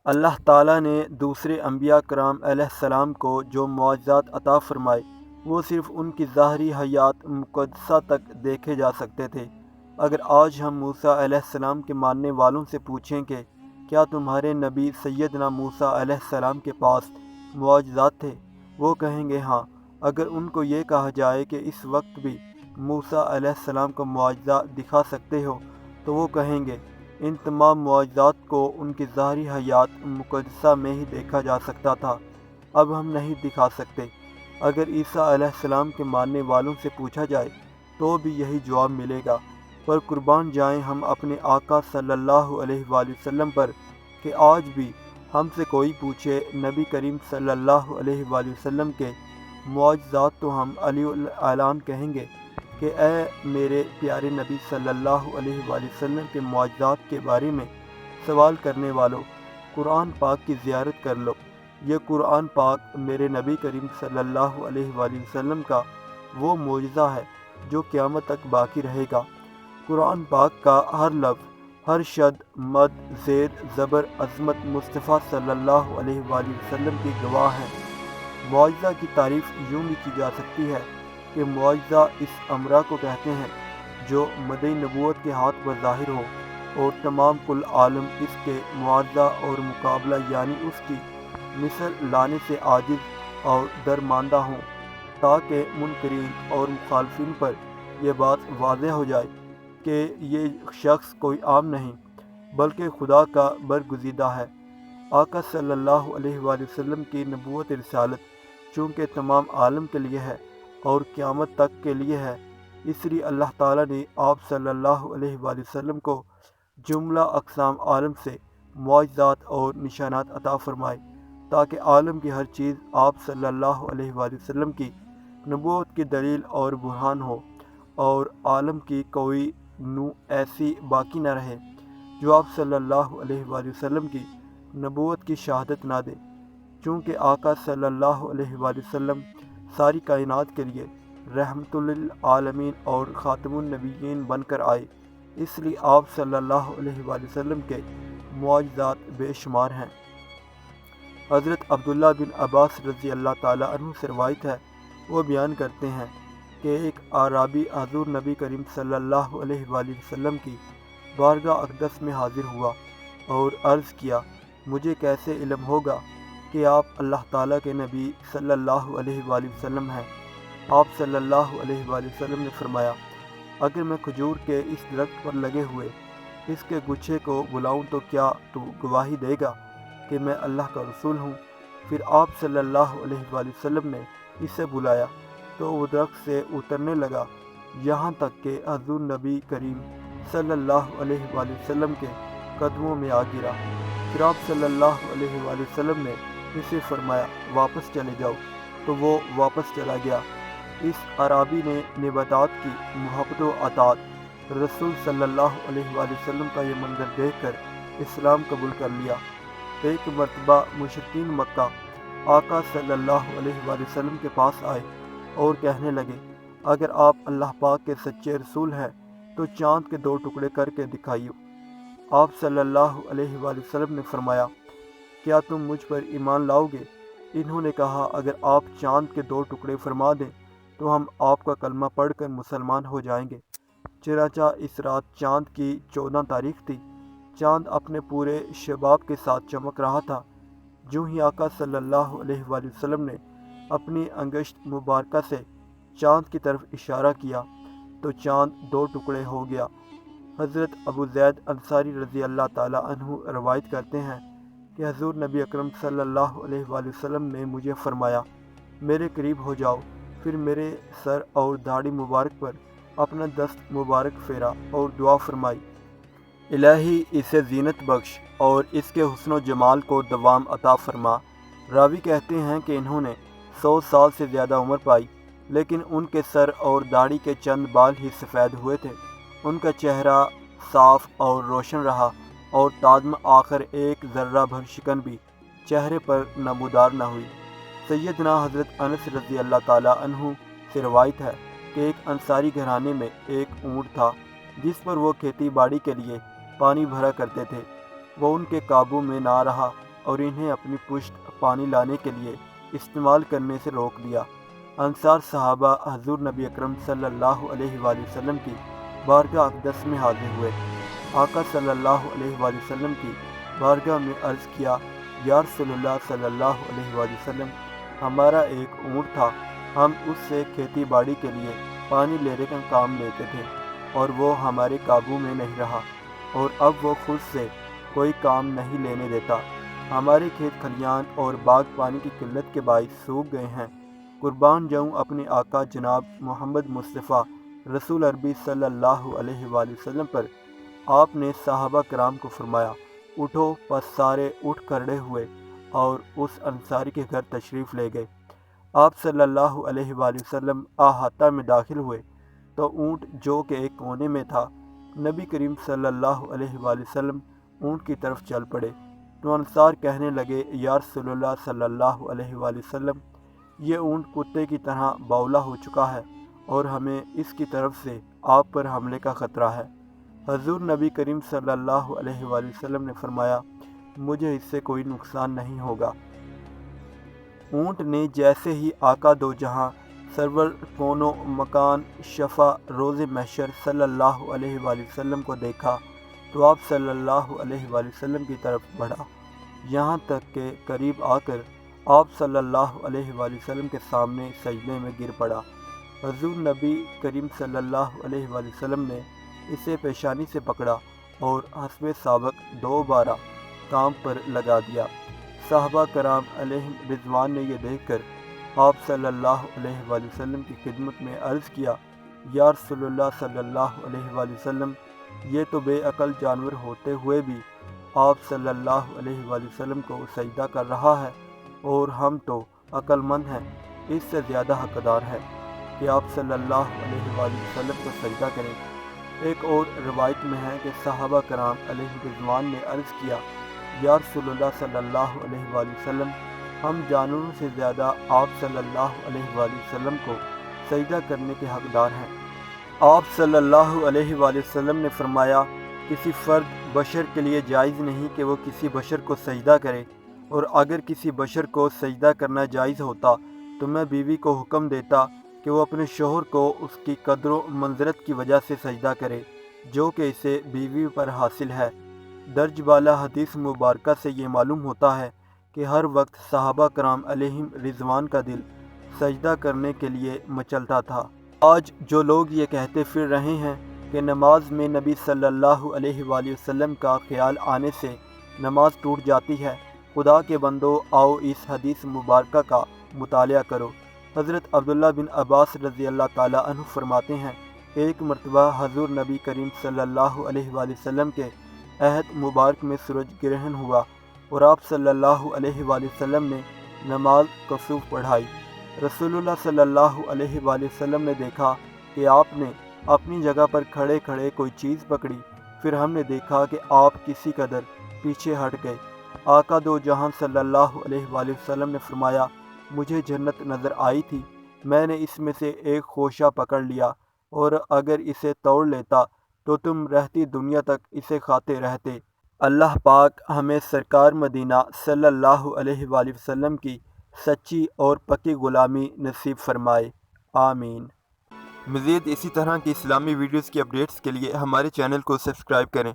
اللہ تعالیٰ نے دوسرے انبیاء کرام علیہ السلام کو جو معجزات عطا فرمائے وہ صرف ان کی ظاہری حیات مقدسہ تک دیکھے جا سکتے تھے۔ اگر آج ہم موسیٰ علیہ السلام کے ماننے والوں سے پوچھیں کہ کیا تمہارے نبی سیدنا موسیٰ علیہ السلام کے پاس معجزات تھے، وہ کہیں گے ہاں۔ اگر ان کو یہ کہا جائے کہ اس وقت بھی موسیٰ علیہ السلام کو معجزہ دکھا سکتے ہو تو وہ کہیں گے ان تمام معجزات کو ان کی ظاہری حیات مقدسہ میں ہی دیکھا جا سکتا تھا، اب ہم نہیں دکھا سکتے۔ اگر عیسیٰ علیہ السلام کے ماننے والوں سے پوچھا جائے تو بھی یہی جواب ملے گا، پر قربان جائیں ہم اپنے آقا صلی اللہ علیہ وآلہ وسلم پر کہ آج بھی ہم سے کوئی پوچھے نبی کریم صلی اللہ علیہ وآلہ وسلم کے معجزات تو ہم علی الاعلان کہیں گے کہ اے میرے پیارے نبی صلی اللہ علیہ وآلہ وسلم کے معجزات کے بارے میں سوال کرنے والوں، قرآن پاک کی زیارت کر لو۔ یہ قرآن پاک میرے نبی کریم صلی اللہ علیہ وآلہ وسلم کا وہ معجزہ ہے جو قیامت تک باقی رہے گا۔ قرآن پاک کا ہر لفظ، ہر شد، مد، زیر، زبر، عظمت مصطفیٰ صلی اللہ علیہ وآلہ وسلم کی گواہ ہے۔ معجزہ کی تعریف یوں بھی کی جا سکتی ہے کہ معجزہ اس امرہ کو کہتے ہیں جو مدعی نبوت کے ہاتھ پر ظاہر ہو اور تمام کل عالم اس کے معارضہ اور مقابلہ یعنی اس کی مثل لانے سے عاجز اور درماندہ ہوں، تاکہ منکرین اور مخالفین پر یہ بات واضح ہو جائے کہ یہ شخص کوئی عام نہیں بلکہ خدا کا برگزیدہ ہے۔ آقا صلی اللہ علیہ وآلہ وسلم کی نبوت رسالت چونکہ تمام عالم کے لیے ہے اور قیامت تک کے لیے ہے، اس لیے اللہ تعالیٰ نے آپ صلی اللہ علیہ وآلہ وسلم کو جملہ اقسام عالم سے معجزات اور نشانات عطا فرمائے تاکہ عالم کی ہر چیز آپ صلی اللہ علیہ وآلہ وسلم کی نبوت کی دلیل اور برہان ہو، اور عالم کی کوئی نوع ایسی باقی نہ رہے جو آپ صلی اللہ علیہ وآلہ وسلم کی نبوت کی شہادت نہ دے۔ چونکہ آقا صلی اللہ علیہ وآلہ وسلم ساری کائنات کے لیے رحمت للعالمین اور خاتم النبیین بن کر آئے، اس لیے آپ صلی اللہ علیہ وآلہ وسلم کے معجزات بے شمار ہیں۔ حضرت عبداللہ بن عباس رضی اللہ تعالیٰ عنہ سے روایت ہے، وہ بیان کرتے ہیں کہ ایک اعرابی حضور نبی کریم صلی اللہ علیہ وآلہ وسلم کی بارگاہ اقدس میں حاضر ہوا اور عرض کیا، مجھے کیسے علم ہوگا کہ آپ اللہ تعالیٰ کے نبی صلی اللہ علیہ وآلہ وسلم ہیں؟ آپ صلی اللہ علیہ وآلہ وسلم نے فرمایا، اگر میں کھجور کے اس درخت پر لگے ہوئے اس کے گچھے کو بلاؤں تو کیا تو گواہی دے گا کہ میں اللہ کا رسول ہوں؟ پھر آپ صلی اللہ علیہ وآلہ وسلم نے اسے بلایا تو وہ درخت سے اترنے لگا یہاں تک کہ حضور نبی کریم صلی اللہ علیہ وآلہ وسلم کے قدموں میں آ گرا۔ پھر آپ صلی اللہ علیہ وآلہ وسلم نے اسے فرمایا، واپس چلے جاؤ، تو وہ واپس چلا گیا۔ اس اعرابی نے نباتات کی محبت و اطاعت رسول صلی اللہ علیہ وآلہ وسلم کا یہ منظر دیکھ کر اسلام قبول کر لیا۔ ایک مرتبہ مشرکین مکہ آقا صلی اللہ علیہ وآلہ وسلم کے پاس آئے اور کہنے لگے، اگر آپ اللہ پاک کے سچے رسول ہیں تو چاند کے 2 ٹکڑے کر کے دکھائیے۔ آپ صلی اللہ علیہ وآلہ وسلم نے فرمایا، کیا تم مجھ پر ایمان لاؤ گے؟ انہوں نے کہا، اگر آپ چاند کے 2 ٹکڑے فرما دیں تو ہم آپ کا کلمہ پڑھ کر مسلمان ہو جائیں گے۔ چنانچہ اس رات چاند کی 14 تاریخ تھی۔ چاند اپنے پورے شباب کے ساتھ چمک رہا تھا۔ جو ہی آقا صلی اللہ علیہ وآلہ وسلم نے اپنی انگشت مبارکہ سے چاند کی طرف اشارہ کیا تو چاند 2 ٹکڑے ہو گیا۔ حضرت ابو زید انصاری رضی اللہ تعالیٰ عنہ روایت کرتے ہیں کہ حضور نبی اکرم صلی اللہ علیہ وآلہ وسلم نے مجھے فرمایا، میرے قریب ہو جاؤ، پھر میرے سر اور داڑھی مبارک پر اپنا دست مبارک پھیرا اور دعا فرمائی، الہی اسے زینت بخش اور اس کے حسن و جمال کو دوام عطا فرما۔ راوی کہتے ہیں کہ انہوں نے 100 سال سے زیادہ عمر پائی، لیکن ان کے سر اور داڑھی کے چند بال ہی سفید ہوئے تھے۔ ان کا چہرہ صاف اور روشن رہا اور تاج میں آخر ایک ذرہ بھر شکن بھی چہرے پر نمودار نہ ہوئی۔ سیدنا حضرت انس رضی اللہ تعالیٰ عنہ سے روایت ہے کہ ایک انصاری گھرانے میں ایک اونٹ تھا جس پر وہ کھیتی باڑی کے لیے پانی بھرا کرتے تھے۔ وہ ان کے قابو میں نہ رہا اور انہیں اپنی پشت پانی لانے کے لیے استعمال کرنے سے روک دیا۔ انصار صحابہ حضور نبی اکرم صلی اللہ علیہ وآلہ وسلم کی بارگاہ اقدس میں حاضر ہوئے۔ آقا صلی اللہ علیہ وآلہ وسلم کی بارگاہ میں عرض کیا، یا رسول اللہ صلی اللہ علیہ وآلہ وسلم، ہمارا ایک اونٹ تھا، ہم اس سے کھیتی باڑی کے لیے پانی لینے کا کام لیتے تھے، اور وہ ہمارے قابو میں نہیں رہا، اور اب وہ خود سے کوئی کام نہیں لینے دیتا۔ ہمارے کھیت کھلیان اور باغ پانی کی قلت کے باعث سوکھ گئے ہیں۔ قربان جاؤں اپنے آقا جناب محمد مصطفیٰ رسول عربی صلی اللہ علیہ وآلہ وسلم پر۔ آپ نے صحابہ کرام کو فرمایا، اٹھو، پس سارے اٹھ کھڑے ہوئے اور اس انصاری کے گھر تشریف لے گئے۔ آپ صلی اللہ علیہ وآلہ وسلم احاطہ میں داخل ہوئے تو اونٹ جو کہ ایک کونے میں تھا، نبی کریم صلی اللہ علیہ وآلہ وسلم اونٹ کی طرف چل پڑے تو انصار کہنے لگے، یا رسول اللہ صلی اللہ علیہ وآلہ وسلم، یہ اونٹ کتے کی طرح بولا ہو چکا ہے اور ہمیں اس کی طرف سے آپ پر حملے کا خطرہ ہے۔ حضور نبی کریم صلی اللہ علیہ وآلہ وسلم نے فرمایا، مجھے اس سے کوئی نقصان نہیں ہوگا۔ اونٹ نے جیسے ہی آقا دو جہاں سرور کون و مکان شفا روز محشر صلی اللہ علیہ وآلہ وسلم کو دیکھا تو آپ صلی اللہ علیہ وآلہ وسلم کی طرف بڑھا، یہاں تک کہ قریب آ کر آپ صلی اللہ علیہ وآلہ وسلم کے سامنے سجدے میں گر پڑا۔ حضور نبی کریم صلی اللہ علیہ وآلہ وسلم نے اسے پیشانی سے پکڑا اور حسب سابق دوبارہ کام پر لگا دیا۔ صحابہ کرام علیہم رضوان نے یہ دیکھ کر آپ صلی اللہ علیہ وآلہ وسلم کی خدمت میں عرض کیا، یا رسول اللہ صلی اللہ علیہ وآلہ وسلم، یہ تو بے عقل جانور ہوتے ہوئے بھی آپ صلی اللہ علیہ وآلہ وسلم کو سجدہ کر رہا ہے، اور ہم تو عقل مند ہیں، اس سے زیادہ حقدار ہے کہ آپ صلی اللہ علیہ وآلہ وسلم کو سجدہ کریں۔ ایک اور روایت میں ہے کہ صحابہ کرام علیہ رضوان نے عرض کیا، یا رسول اللہ صلی اللہ علیہ وآلہ وسلم، ہم جانوروں سے زیادہ آپ صلی اللہ علیہ وآلہ وسلم کو سجدہ کرنے کے حقدار ہیں۔ آپ صلی اللہ علیہ وآلہ وسلم نے فرمایا، کسی فرد بشر کے لیے جائز نہیں کہ وہ کسی بشر کو سجدہ کرے، اور اگر کسی بشر کو سجدہ کرنا جائز ہوتا تو میں بیوی کو حکم دیتا کہ وہ اپنے شوہر کو اس کی قدر و منزلت کی وجہ سے سجدہ کرے جو کہ اسے بیوی پر حاصل ہے۔ درج بالا حدیث مبارکہ سے یہ معلوم ہوتا ہے کہ ہر وقت صحابہ کرام علیہم رضوان کا دل سجدہ کرنے کے لیے مچلتا تھا۔ آج جو لوگ یہ کہتے پھر رہے ہیں کہ نماز میں نبی صلی اللہ علیہ وآلہ وسلم کا خیال آنے سے نماز ٹوٹ جاتی ہے، خدا کے بندو، آؤ اس حدیث مبارکہ کا مطالعہ کرو۔ حضرت عبداللہ بن عباس رضی اللہ تعالیٰ عنہ فرماتے ہیں، ایک مرتبہ حضور نبی کریم صلی اللہ علیہ وآلہ وسلم کے عہد مبارک میں سورج گرہن ہوا اور آپ صلی اللہ علیہ وآلہ وسلم نے نماز کسوف پڑھائی۔ رسول اللہ صلی اللہ علیہ وآلہ وسلم نے دیکھا کہ آپ نے اپنی جگہ پر کھڑے کھڑے کوئی چیز پکڑی، پھر ہم نے دیکھا کہ آپ کسی قدر پیچھے ہٹ گئے۔ آقا دو جہاں صلی اللہ علیہ وآلہ وسلم نے فرمایا، مجھے جنت نظر آئی تھی، میں نے اس میں سے ایک خوشہ پکڑ لیا، اور اگر اسے توڑ لیتا تو تم رہتی دنیا تک اسے کھاتے رہتے۔ اللہ پاک ہمیں سرکار مدینہ صلی اللہ علیہ وآلہ وسلم کی سچی اور پکی غلامی نصیب فرمائے، آمین۔ مزید اسی طرح کی اسلامی ویڈیوز کی اپڈیٹس کے لیے ہمارے چینل کو سبسکرائب کریں۔